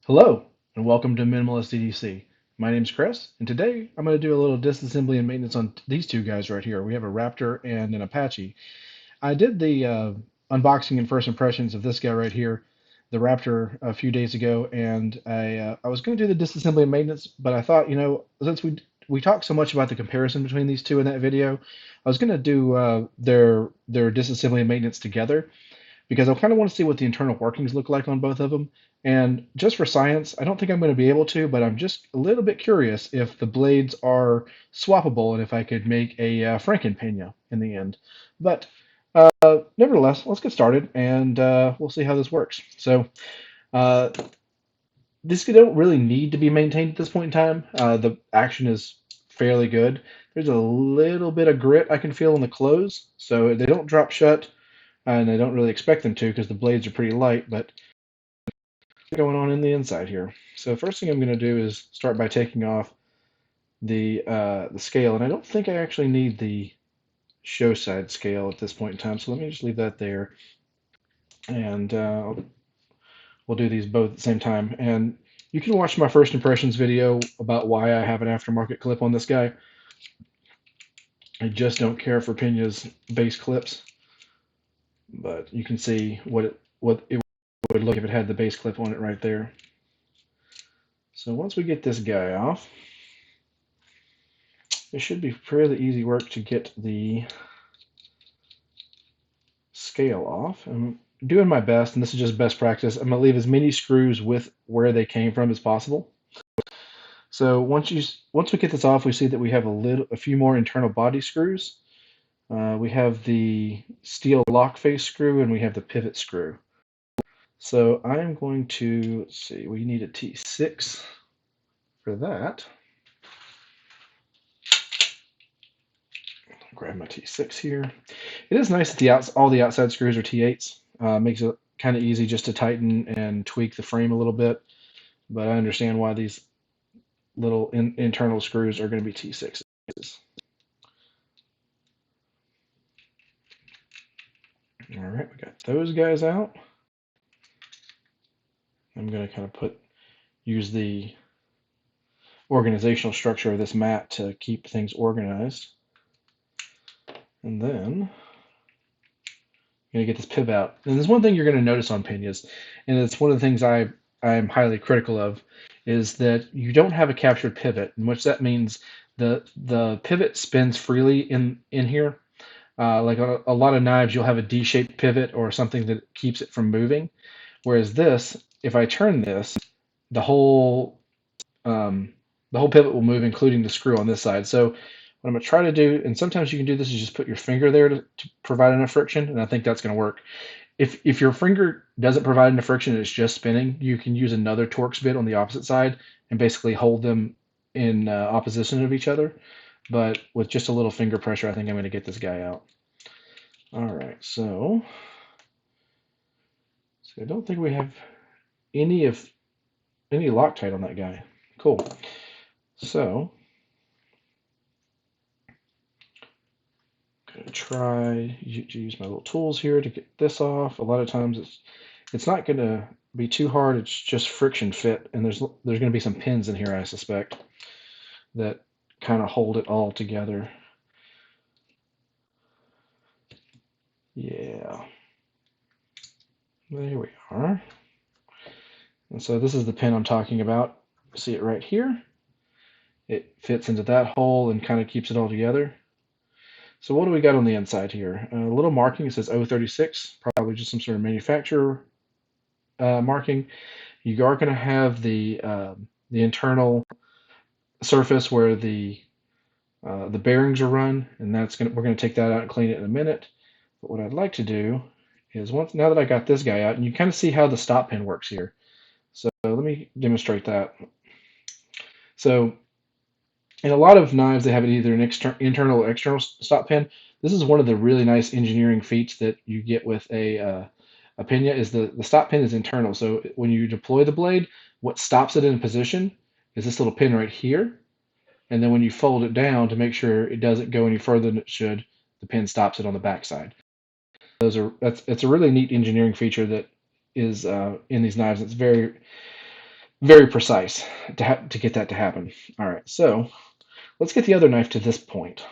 Hello, and welcome to Minimalist EDC. My name's Chris, and today I'm going to do a little disassembly and maintenance on these two guys right here. We have a Raptor and an Apache. I did the unboxing and first impressions of this guy right here, the Raptor, a few days ago, and I was going to do the disassembly and maintenance, but I thought, since we talked so much about the comparison between these two in that video, I was going to do their disassembly and maintenance together because I kind of want to see what the internal workings look like on both of them. And just for science, I don't think I'm going to be able to, but I'm just a little bit curious if the blades are swappable and if I could make a Franken Pena in the end. But nevertheless, let's get started and we'll see how this works. So uh, this don't really need to be maintained at this point in time. The action is fairly good. There's a little bit of grit I can feel in the close, so they don't drop shut, and I don't really expect them to because the blades are pretty light, but going on in the inside here. So first thing I'm going to do is start by taking off the scale, and I don't think I actually need the show side scale at this point in time, so let me just leave that there, and we'll do these both at the same time. And you can watch my first impressions video about why I have an aftermarket clip on this guy. I just don't care for Pena's base clips, but you can see what it would look if it had the base clip on it right there. So once we get this guy off, it should be fairly easy work to get the scale off. I'm doing my best, and this is just best practice. I'm going to leave as many screws with where they came from as possible. So once we get this off, we see that we have a few more internal body screws. We have the steel lock face screw, and we have the pivot screw. So I'm going to, let's see, we need a T6 for that. Grab my T6 here. It is nice that all the outside screws are T8s. Makes it kind of easy just to tighten and tweak the frame a little bit. But I understand why these little internal screws are going to be T6s. All right, we got those guys out. I'm going to kind of use the organizational structure of this mat to keep things organized. And then I'm going to get this pivot out. And there's one thing you're going to notice on Penas, and it's one of the things I'm highly critical of, is that you don't have a captured pivot, in which that means the pivot spins freely in here. Like a lot of knives, you'll have a D-shaped pivot or something that keeps it from moving. Whereas this, if I turn this, the whole pivot will move, including the screw on this side. So what I'm going to try to do, and sometimes you can do this, is just put your finger there to provide enough friction, and I think that's going to work. If your finger doesn't provide enough friction and it's just spinning, you can use another Torx bit on the opposite side and basically hold them in opposition of each other. But with just a little finger pressure, I think I'm going to get this guy out. All right, so I don't think we have any Loctite on that guy. Cool. So I'm going to try to use my little tools here to get this off. A lot of times it's not going to be too hard. It's just friction fit, and there's going to be some pins in here, I suspect, that kind of hold it all together. Yeah. There we are. And so this is the pin I'm talking about. See it right here? It fits into that hole and kind of keeps it all together. So what do we got on the inside here? A little marking. It says 036, probably just some sort of manufacturer marking. You are going to have the internal surface where the bearings are run, and we're going to take that out and clean it in a minute. But what I'd like to do is now that I got this guy out, and you kind of see how the stop pin works here. So let me demonstrate that. So in a lot of knives, they have either an internal or external stop pin. This is one of the really nice engineering feats that you get with a Pena is the stop pin is internal. So when you deploy the blade, what stops it in position is this little pin right here. And then when you fold it down to make sure it doesn't go any further than it should, the pin stops it on the backside. It's a really neat engineering feature that is in these knives. It's very very precise to get that to happen. All right, so let's get the other knife to this point.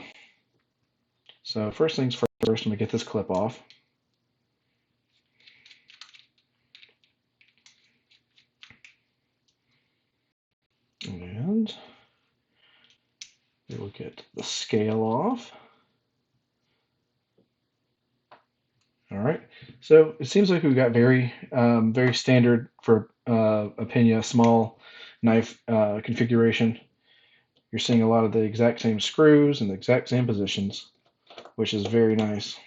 So first things first, I'm going to get this clip off. And we will get the scale off. All right, so it seems like we've got very standard for a Pena small knife configuration. You're seeing a lot of the exact same screws and the exact same positions, which is very nice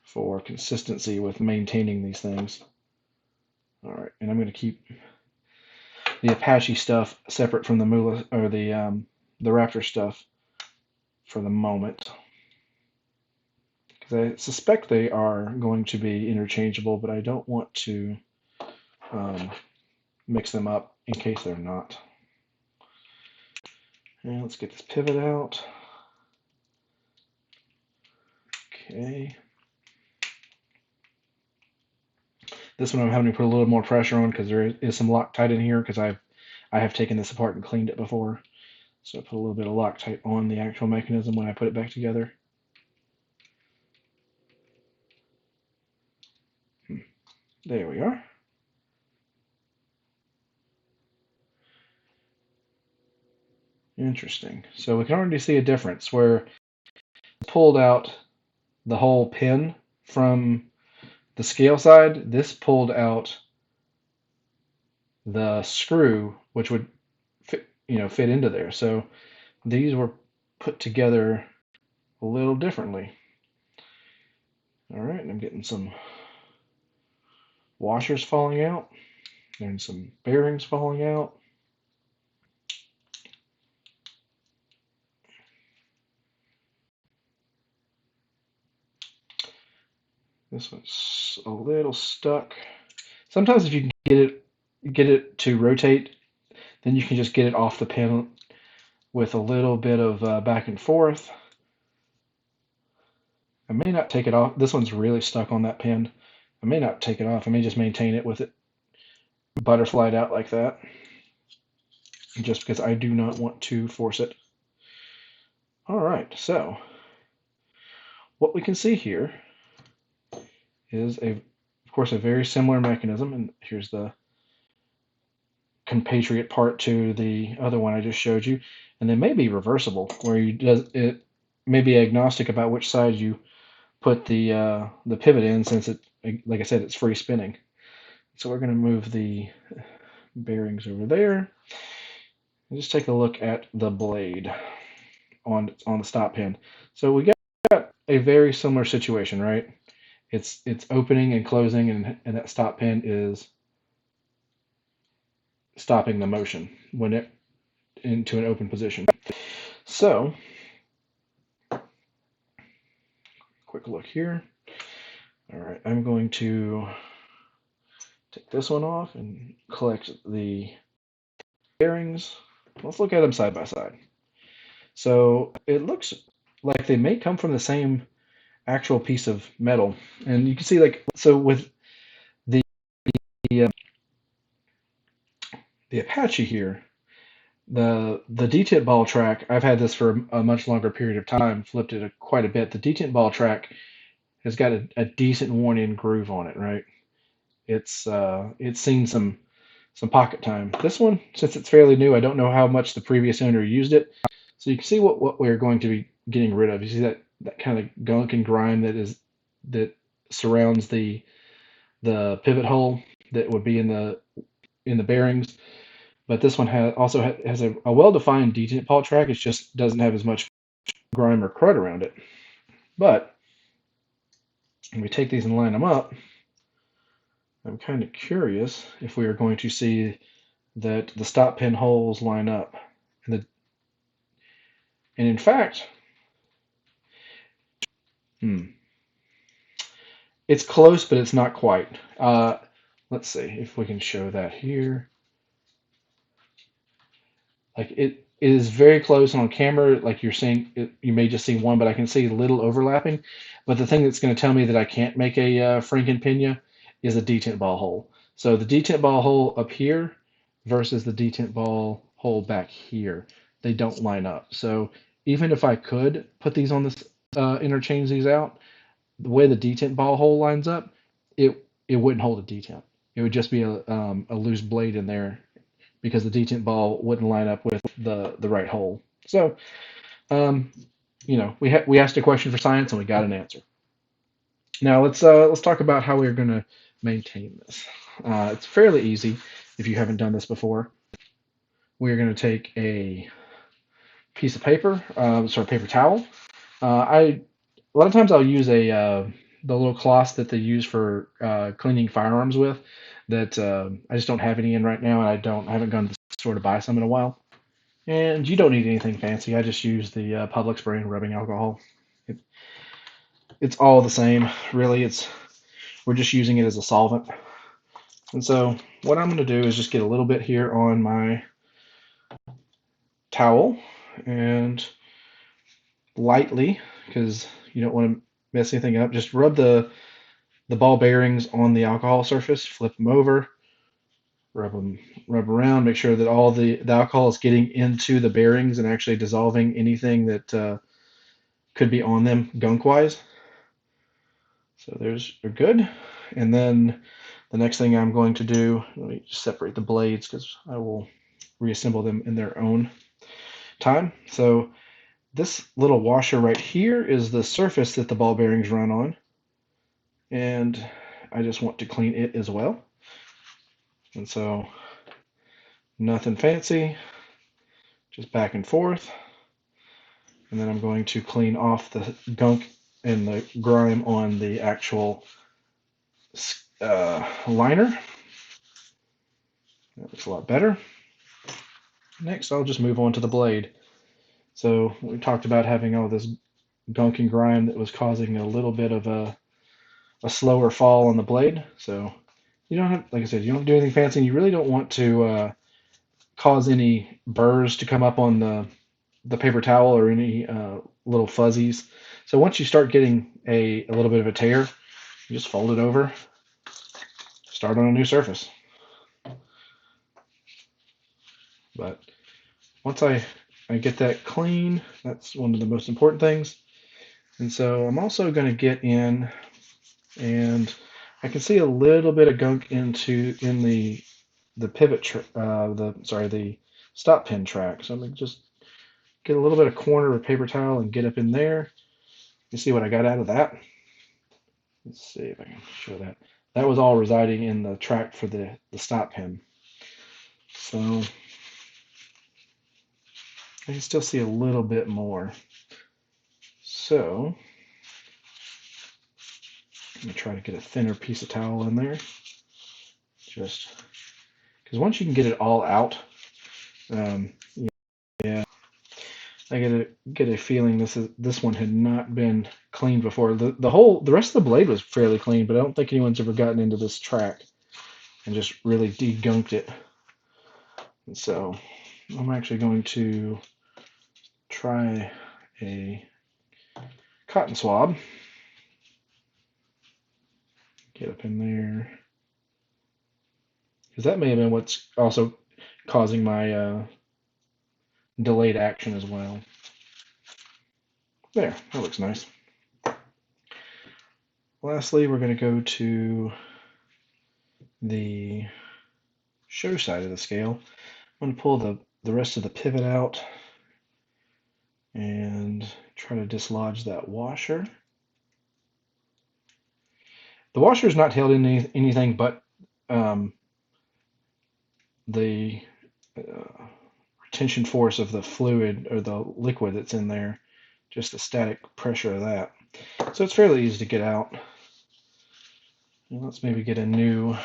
for consistency with maintaining these things. All right, and I'm going to keep the Apache stuff separate from the Mula or the Raptor stuff for the moment, because I suspect they are going to be interchangeable, but I don't want to um, mix them up in case they're not. And let's get this pivot out. Okay. This one I'm having to put a little more pressure on because there is some Loctite in here because I have taken this apart and cleaned it before. So I put a little bit of Loctite on the actual mechanism when I put it back together. There we are. Interesting. So we can already see a difference where I pulled out the whole pin from the scale side. This pulled out the screw, which would fit into there. So these were put together a little differently. All right, I'm getting some washers falling out and some bearings falling out. This one's a little stuck. Sometimes if you can get it to rotate, then you can just get it off the pin with a little bit of back and forth. I may not take it off. This one's really stuck on that pin. I may not take it off. I may just maintain it with it butterflied out like that, just because I do not want to force it. All right, so what we can see here is of course, a very similar mechanism, and here's the compatriot part to the other one I just showed you, and they may be reversible, where it may be agnostic about which side you put the pivot in, since it, like I said, it's free spinning. So we're going to move the bearings over there and just take a look at the blade on the stop pin. So we got a very similar situation, right? It's opening and closing, and that stop pin is stopping the motion when it into an open position. So, quick look here. All right, I'm going to take this one off and collect the bearings. Let's look at them side by side. So it looks like they may come from the same actual piece of metal, and you can see so with the the, uh, the Apache here, the detent ball track. I've had this for a much longer period of time, flipped it quite a bit. The detent ball track has got a decent worn-in groove on it, right? It's seen some pocket time. This one, since it's fairly new, I don't know how much the previous owner used it. So you can see what we're going to be getting rid of. You see that kind of gunk and grime that surrounds the pivot hole that would be in the bearings. But this one also has a well-defined detent ball track. It just doesn't have as much grime or crud around it. But when we take these and line them up, I'm kind of curious if we are going to see that the stop pin holes line up. And in fact, it's close, but it's not quite. Let's see if we can show that here. Like it is very close on camera. Like you're seeing, you may just see one, but I can see a little overlapping. But the thing that's going to tell me that I can't make a Franken Pena is a detent ball hole. So the detent ball hole up here versus the detent ball hole back here, they don't line up. So even if I could put these on this, interchange these out, the way the detent ball hole lines up, it wouldn't hold a detent. It would just be a loose blade in there because the detent ball wouldn't line up with the right hole. So, um, we asked a question for science and we got an answer. Now let's talk about how we're going to maintain this. It's fairly easy if you haven't done this before. We're going to take a piece of paper, paper towel. I A lot of times I'll use the little cloths that they use for cleaning firearms with. That I just don't have any in right now, and I haven't gone to the store to buy some in a while. And you don't need anything fancy. I just use the Publix brand rubbing alcohol. It, it's all the same, really. We're just using it as a solvent. And so what I'm going to do is just get a little bit here on my towel and lightly, because you don't want to mess anything up, just rub the ball bearings on the alcohol surface, flip them over, rub around, make sure that all the alcohol is getting into the bearings and actually dissolving anything that could be on them gunk-wise. So they're good. And then the next thing I'm going to do, let me just separate the blades because I will reassemble them in their own time. So this little washer right here is the surface that the ball bearings run on. And I just want to clean it as well. And so nothing fancy, just back and forth. And then I'm going to clean off the gunk and the grime on the actual liner. That looks a lot better. Next, I'll just move on to the blade. So we talked about having all this gunk and grime that was causing a little bit of a slower fall on the blade. So you don't have, like I said, you don't have to do anything fancy. And you really don't want to cause any burrs to come up on the paper towel or any little fuzzies. So once you start getting a little bit of a tear, you just fold it over, start on a new surface. But once I get that clean, that's one of the most important things. And so I'm also going to get in, and I can see a little bit of gunk in the pivot, the stop pin track. So I'm going to just get a little bit of corner of paper towel and get up in there. You see what I got out of that? Let's see if I can show that. That was all residing in the track for the stop pin. So I can still see a little bit more. So I'm going to try to get a thinner piece of towel in there. Just because once you can get it all out, yeah, I get a feeling this one had not been cleaned before. The rest of the blade was fairly clean, but I don't think anyone's ever gotten into this track and just really degunked it. And so I'm actually going to try a cotton swab. Get up in there. Because that may have been what's also causing my delayed action as well. There, that looks nice. Lastly, we're going to go to the show side of the scale. I'm going to pull the rest of the pivot out and try to dislodge that washer. The washer is not held in anything but the retention force of the fluid or the liquid that's in there, just the static pressure of that. So it's fairly easy to get out. And let's maybe get a new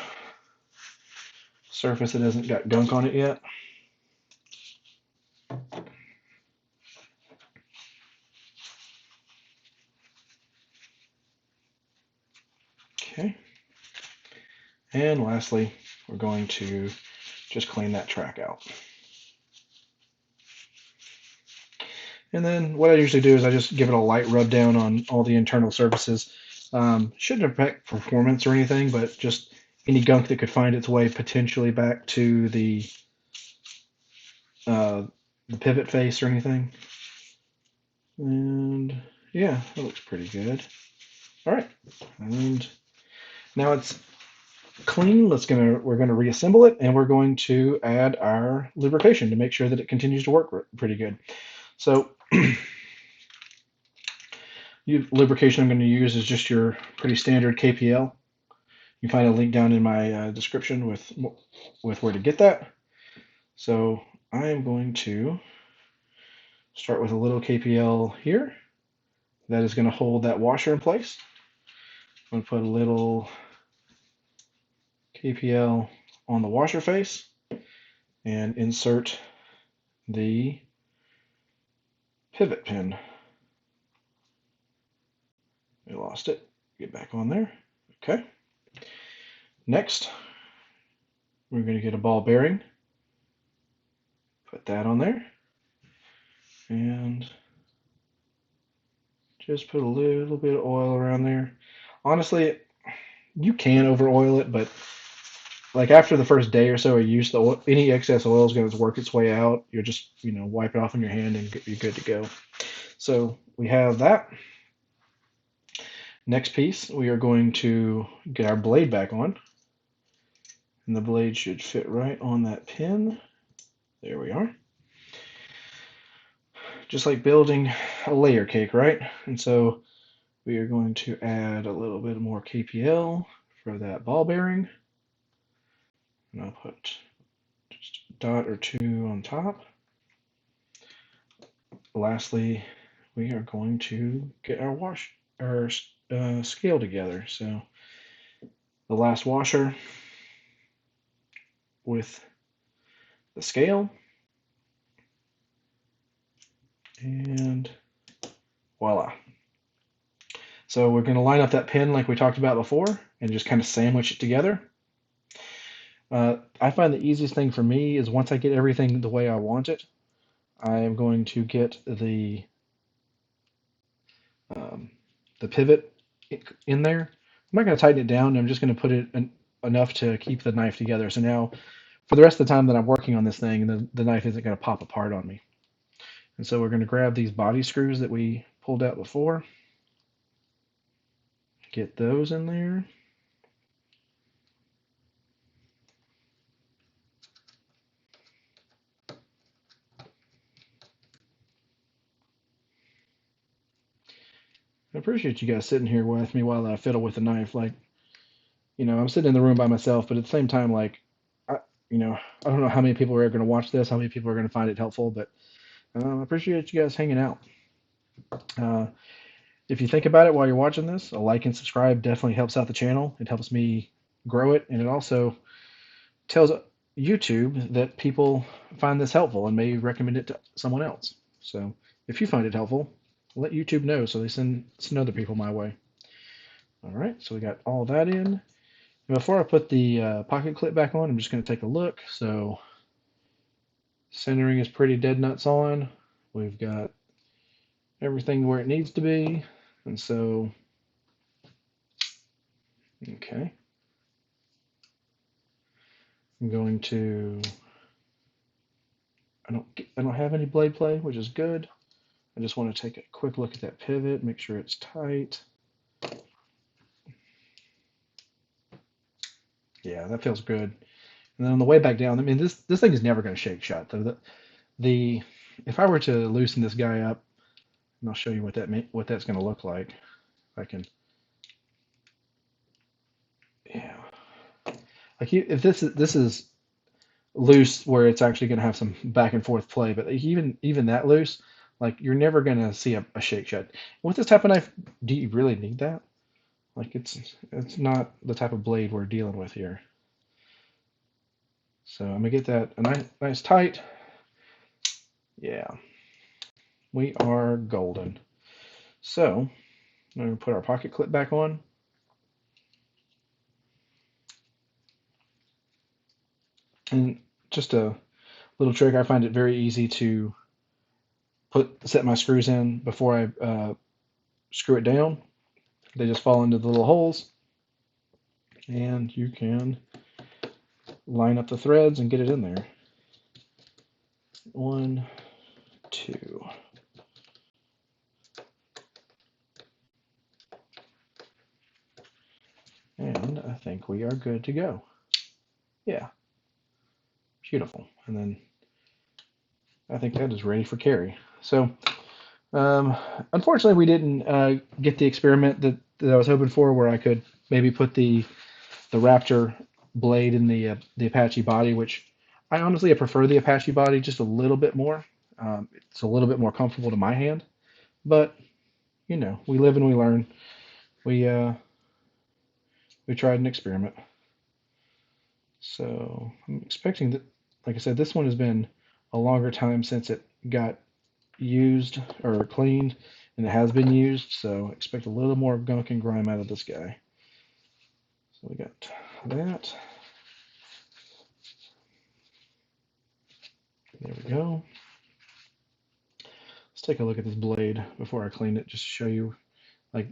surface that hasn't got gunk on it yet. Okay. And lastly, we're going to just clean that track out. And then what I usually do is I just give it a light rub down on all the internal surfaces. Shouldn't affect performance or anything, but just any gunk that could find its way potentially back to uh, the pivot face or anything. And yeah, that looks pretty good. All right, and now it's clean. We're gonna reassemble it, and we're going to add our lubrication to make sure that it continues to work pretty good. So, lubrication I'm going to use is just your pretty standard KPL. You can find a link down in my description with where to get that. So I am going to start with a little KPL here. That is going to hold that washer in place. I'm going to put a little KPL on the washer face and insert the pivot pin. We lost it. Get back on there. Okay. Next, we're going to get a ball bearing. Put that on there. And just put a little bit of oil around there. Honestly, you can over oil it, but like after the first day or so of use, any excess oil is going to work its way out. You'll just, wipe it off in your hand and you're good to go. So we have that. Next piece, we are going to get our blade back on. And the blade should fit right on that pin. There we are. Just like building a layer cake, right? And so we are going to add a little bit more KPL for that ball bearing. And I'll put just a dot or two on top. Lastly, we are going to get our scale together. So the last washer with the scale, and voila. So we're going to line up that pin like we talked about before and just kind of sandwich it together. I find the easiest thing for me is once I get everything the way I want it, I am going to get the pivot in there. I'm not going to tighten it down. I'm just going to put it enough to keep the knife together. So now, for the rest of the time that I'm working on this thing, the knife isn't going to pop apart on me. And so we're going to grab these body screws that we pulled out before, get those in there. I appreciate you guys sitting here with me while I fiddle with the knife. Like, I'm sitting in the room by myself, but at the same time, like, I, I don't know how many people are going to watch this, how many people are going to find it helpful, but I appreciate you guys hanging out. Uh, if you think about it while you're watching this, a like and subscribe definitely helps out the channel. It helps me grow it, and it also tells YouTube that people find this helpful and may recommend it to someone else. So if you find it helpful, let YouTube know so they send other people my way. All right, so we got all that in. And before I put the pocket clip back on, I'm just going to take a look. So centering is pretty dead nuts on. We've got everything where it needs to be. And so, okay. I'm going to, I don't have any blade play, which is good. I just want to take a quick look at that pivot, make sure it's tight. Yeah, that feels good. And then on the way back down, I mean, this thing is never going to shake shut. The if I were to loosen this guy up, and I'll show you what that's going to look like. If I can, yeah. Like if this is loose where it's actually going to have some back and forth play, but even that loose, like you're never going to see a shake shut. With this type of knife, do you really need that? Like it's not the type of blade we're dealing with here. So I'm gonna get that a nice tight. Yeah, we are golden. So I'm gonna put our pocket clip back on. And just a little trick, I find it very easy to set my screws in before I screw it down. They just fall into the little holes. and you can line up the threads and get it in there. 1, 2. And I think we are good to go. Yeah, beautiful. And then I think that is ready for carry. So, unfortunately, we didn't get the experiment that I was hoping for, where I could maybe put the Raptor blade in the Apache body, which I honestly prefer the Apache body just a little bit more. It's a little bit more comfortable to my hand, but we live and we learn. We tried an experiment. So I'm expecting that, like I said, this one has been a longer time since it got used or cleaned, and it has been used. So expect a little more gunk and grime out of this guy. So we got that. There we go. Let's take a look at this blade before I clean it, just to show you. Like,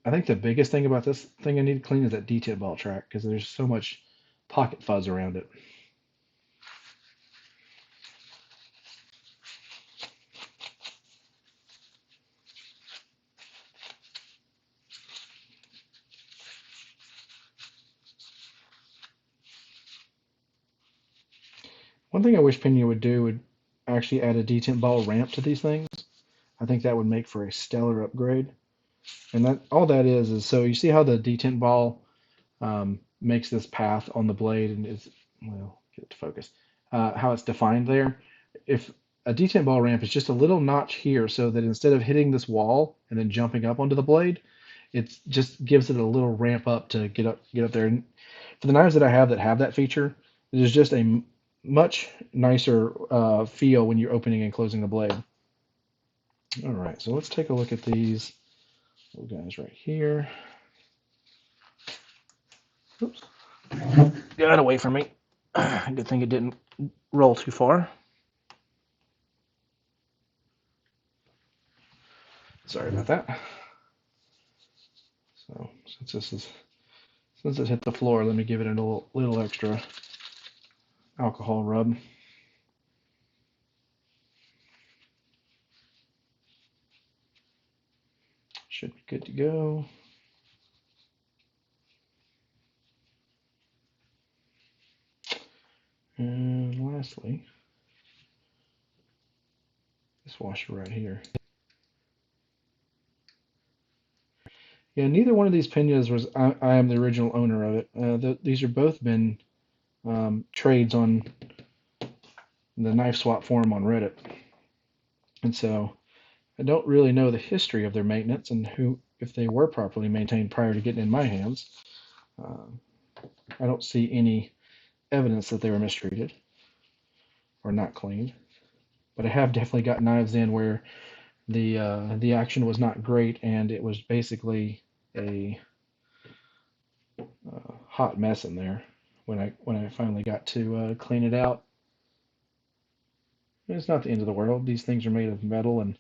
I think the biggest thing about this thing I need to clean is that detent ball track, because there's so much pocket fuzz around it. One thing I wish Pena would do would actually add a detent ball ramp to these things. I think that would make for a stellar upgrade. And that all that is so you see how the detent ball makes this path on the blade, and is, well, get it to focus, how it's defined there. If a detent ball ramp is just a little notch here, so that instead of hitting this wall and then jumping up onto the blade, it just gives it a little ramp up to get up there. And for the knives that have that feature, it is just a much nicer feel when you're opening and closing the blade. All right, so let's take a look at these little guys right here. Oops. Get that away from me. Good thing it didn't roll too far. Sorry about that. So since it hit the floor, let me give it a little extra alcohol rub. Should be good to go. And lastly, this washer right here. Yeah, neither one of these Penas was I am the original owner of it. These are both been trades on the knife swap forum on Reddit. And so I don't really know the history of their maintenance and if they were properly maintained prior to getting in my hands. I don't see any evidence that they were mistreated or not cleaned. But I have definitely got knives in where the action was not great, and it was basically a hot mess in there when I finally got to clean it out. It's not the end of the world. These things are made of metal, and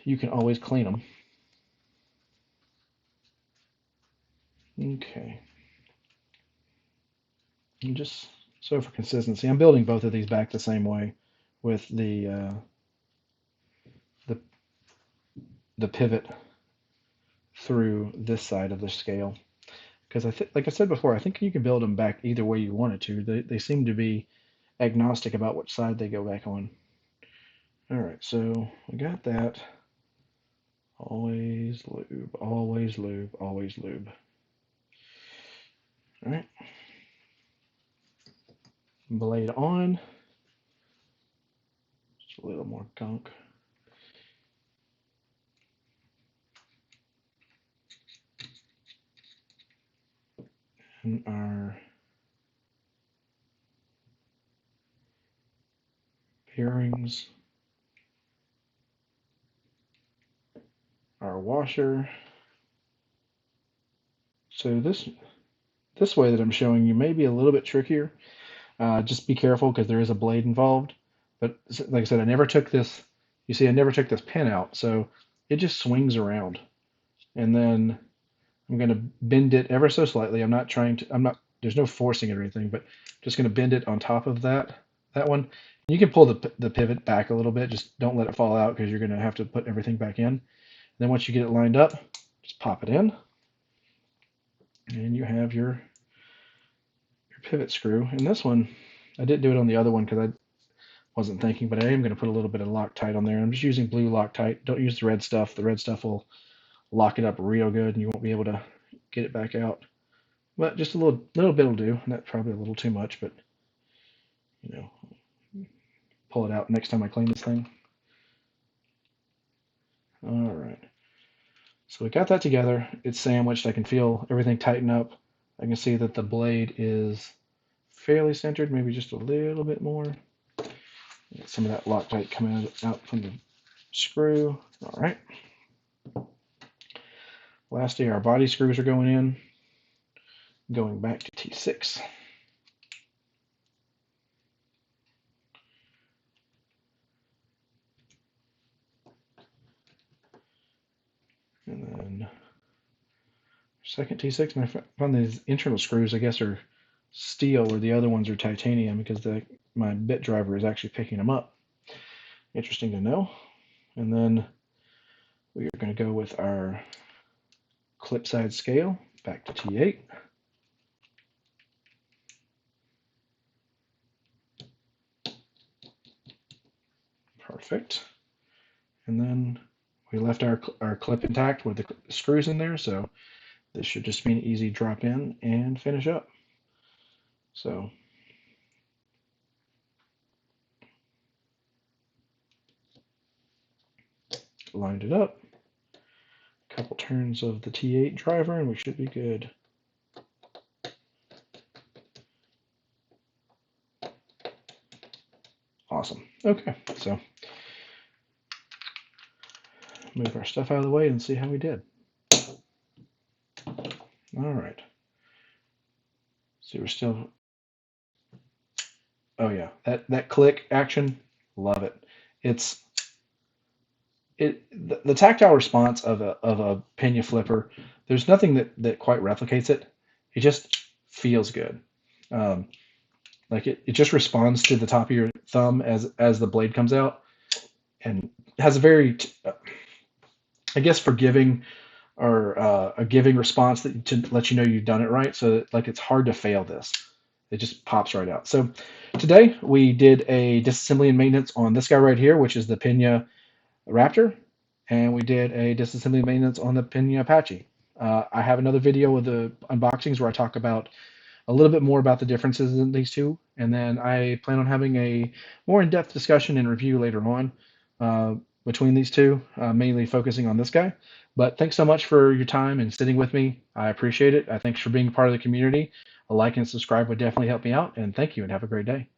you can always clean them. Okay. And just so for consistency, I'm building both of these back the same way with the the pivot through this side of the scale. Because like I said before, I think you can build them back either way you wanted to. They seem to be agnostic about which side they go back on. All right, so we got that. Always lube, always lube, always lube. All right. Blade on. Just a little more gunk. And our bearings. Our washer. So this way that I'm showing you may be a little bit trickier. Just be careful because there is a blade involved. But like I said, I never took this. You see, I never took this pin out, so it just swings around. And then I'm going to bend it ever so slightly. There's no forcing it or anything, but just going to bend it on top of that one. You can pull the pivot back a little bit. Just don't let it fall out because you're going to have to put everything back in. Then once you get it lined up, just pop it in, and you have your pivot screw. And this one, I didn't do it on the other one because I wasn't thinking, but I am going to put a little bit of Loctite on there. I'm just using blue Loctite. Don't use the red stuff. The red stuff will lock it up real good, and you won't be able to get it back out. But just a little bit will do. That's probably a little too much, but you know, pull it out next time I clean this thing. All right. So we got that together. It's sandwiched. I can feel everything tighten up. I can see that the blade is fairly centered, maybe just a little bit more. Get some of that Loctite coming out from the screw. All right. Lastly, our body screws are going in. Going back to T6. And then second T6, and I found these internal screws, I guess, are steel, where the other ones are titanium, because my bit driver is actually picking them up. Interesting to know. And then we are going to go with our clip side scale back to T8. Perfect. And then we left our clip intact with the screws in there, so this should just be an easy drop in and finish up. So lined it up, a couple turns of the T8 driver, and we should be good. Awesome. Okay, so move our stuff out of the way and see how we did. All right. So we're still. Oh yeah, that click action, love it. It's the tactile response of a Pena flipper. There's nothing that quite replicates it. It just feels good. Um, like it just responds to the top of your thumb as the blade comes out, and has a very, I guess, forgiving or a giving response to let you know you've done it right. So that, like, it's hard to fail this. It just pops right out. So today we did a disassembly and maintenance on this guy right here, which is the Pena Raptor, and we did a disassembly and maintenance on the Pena Apache. I have another video with the unboxings where I talk about a little bit more about the differences in these two, and then I plan on having a more in-depth discussion and review later on uh, between these two, mainly focusing on this guy. But thanks so much for your time and sitting with me. I appreciate it. Thanks for being part of the community. A like and subscribe would definitely help me out, and thank you, and have a great day.